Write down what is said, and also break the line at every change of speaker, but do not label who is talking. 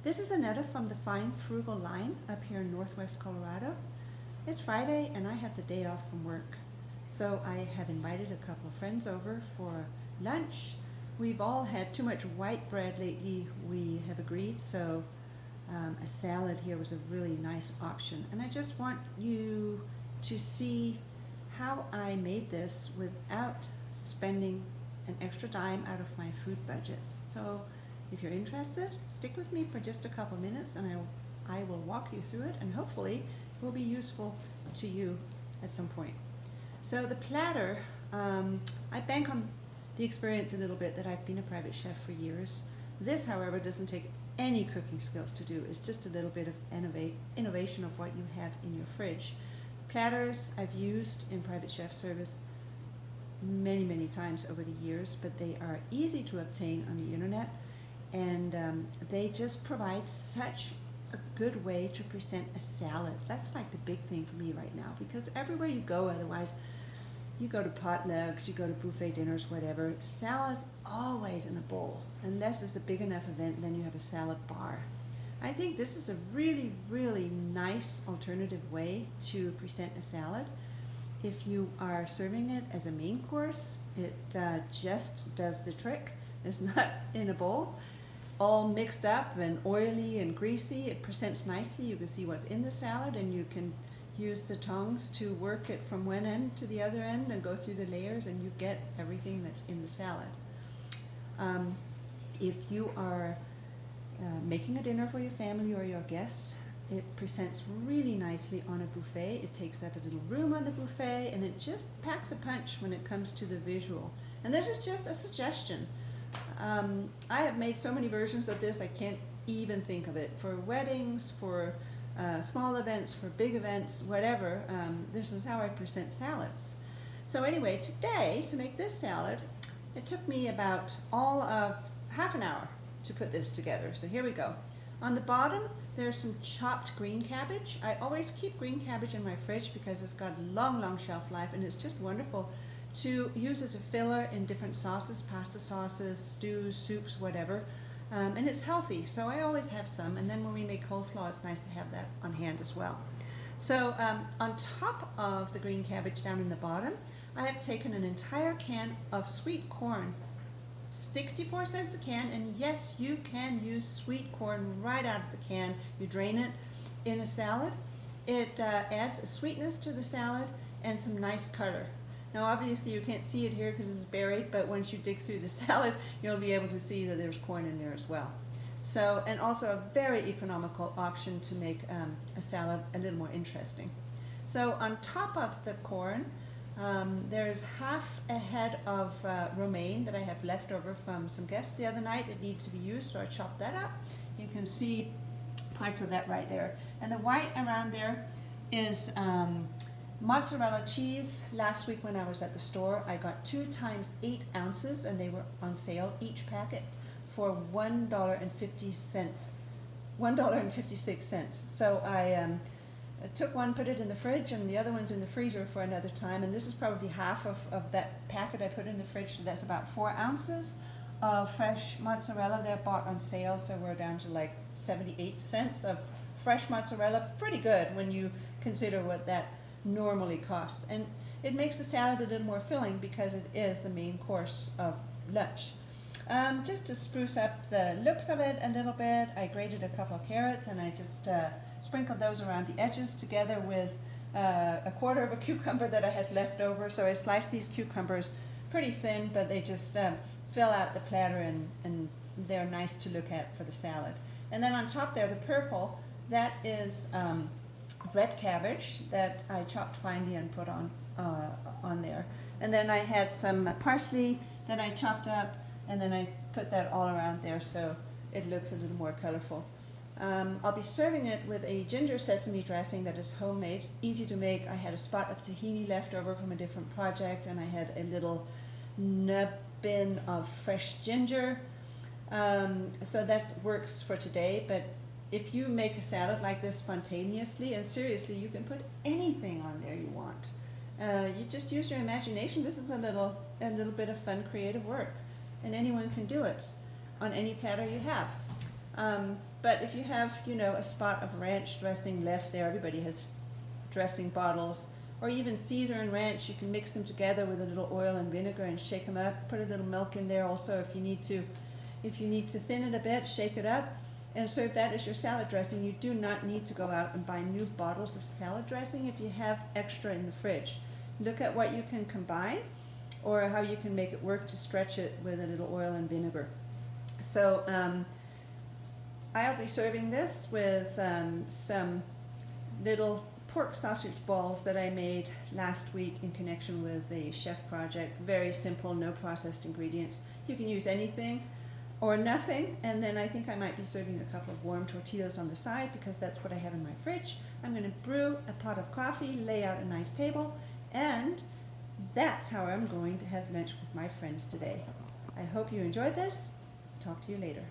This is Annetta from the Fine Frugal line up here in Northwest Colorado. It's Friday and I have the day off from work. So I have invited a couple of friends over for lunch. We've all had too much white bread lately, we have agreed, so a salad here was a really nice option. And I just want you to see how I made this without spending an extra dime out of my food budget. So if you're interested, stick with me for just a couple minutes and I will walk you through it, and hopefully it will be useful to you at some point. So the platter, I bank on the experience a little bit that I've been a private chef for years. This, however, doesn't take any cooking skills to do. It's just a little bit of innovation of what you have in your fridge. Platters I've used in private chef service many times over the years, but they are easy to obtain on the internet. And they just provide such a good way to present a salad. That's like the big thing for me right now, because everywhere you go, otherwise, you go to potlucks, you go to buffet dinners, whatever, salad's always in a bowl. Unless it's a big enough event, then you have a salad bar. I think this is a really nice alternative way to present a salad. If you are serving it as a main course, it just does the trick. It's not in a bowl, all mixed up and oily and greasy. It presents nicely. You can see what's in the salad, and you can use the tongs to work it from one end to the other end and go through the layers, and you get everything that's in the salad. If you are making a dinner for your family or your guests, it presents really nicely on a buffet. It takes up a little room on the buffet, and it just packs a punch when it comes to the visual. And this is just a suggestion. I have made so many versions of this, I can't even think of it. For weddings, for small events, for big events, whatever, this is how I present salads. So anyway, today, to make this salad, it took me about all of half an hour to put this together. So here we go. On the bottom, there's some chopped green cabbage. I always keep green cabbage in my fridge because it's got long shelf life, and it's just wonderful to use as a filler in different sauces, pasta sauces, stews, soups, whatever. And it's healthy, so I always have some. And then when we make coleslaw, it's nice to have that on hand as well. So on top of the green cabbage down in the bottom, I have taken an entire can of sweet corn, 64 cents a can, and yes, you can use sweet corn right out of the can. You drain it in a salad. It adds a sweetness to the salad and some nice color. Now obviously you can't see it here because it's buried, but once you dig through the salad, you'll be able to see that there's corn in there as well. So, and also a very economical option to make a salad a little more interesting. So on top of the corn, there's half a head of romaine that I have left over from some guests the other night. It needs to be used, so I chopped that up. You can see parts of that right there. And the white around there is mozzarella cheese. Last week when I was at the store, I got 2 times 8 ounces, and they were on sale, each packet, for $1.56. So I took one, put it in the fridge, and the other one's in the freezer for another time. And this is probably half of that packet I put in the fridge, so that's about 4 ounces of fresh mozzarella. They're bought on sale, so we're down to like 78 cents of fresh mozzarella. Pretty good when you consider what that normally costs. And it makes the salad a little more filling because it is the main course of lunch. Just to spruce up the looks of it a little bit, I grated a couple of carrots and I just sprinkled those around the edges together with a quarter of a cucumber that I had left over. So I sliced these cucumbers pretty thin, but they just fill out the platter, and they're nice to look at for the salad. And then on top there, the purple, that is red cabbage that I chopped finely and put on there. And then I had some parsley that I chopped up, and then I put that all around there so it looks a little more colorful. I'll be serving it with a ginger sesame dressing that is homemade, easy to make. I had a spot of tahini left over from a different project, and I had a little nubbin of fresh ginger. So that works for today, but if you make a salad like this spontaneously, and seriously, you can put anything on there you want. You just use your imagination. This is a little bit of fun, creative work, and anyone can do it on any platter you have. But if you have, you know, a spot of ranch dressing left there, everybody has dressing bottles, or even Caesar and ranch, you can mix them together with a little oil and vinegar and shake them up. Put a little milk in there also if you need to. If you need to thin it a bit, shake it up, and serve that as your salad dressing. You do not need to go out and buy new bottles of salad dressing if you have extra in the fridge. Look at what you can combine, or how you can make it work to stretch it with a little oil and vinegar. So I'll be serving this with some little pork sausage balls that I made last week in connection with the chef project. Very simple, no processed ingredients. You can use anything or nothing, and then I think I might be serving a couple of warm tortillas on the side because that's what I have in my fridge. I'm going to brew a pot of coffee, lay out a nice table, and that's how I'm going to have lunch with my friends today. I hope you enjoyed this. Talk to you later.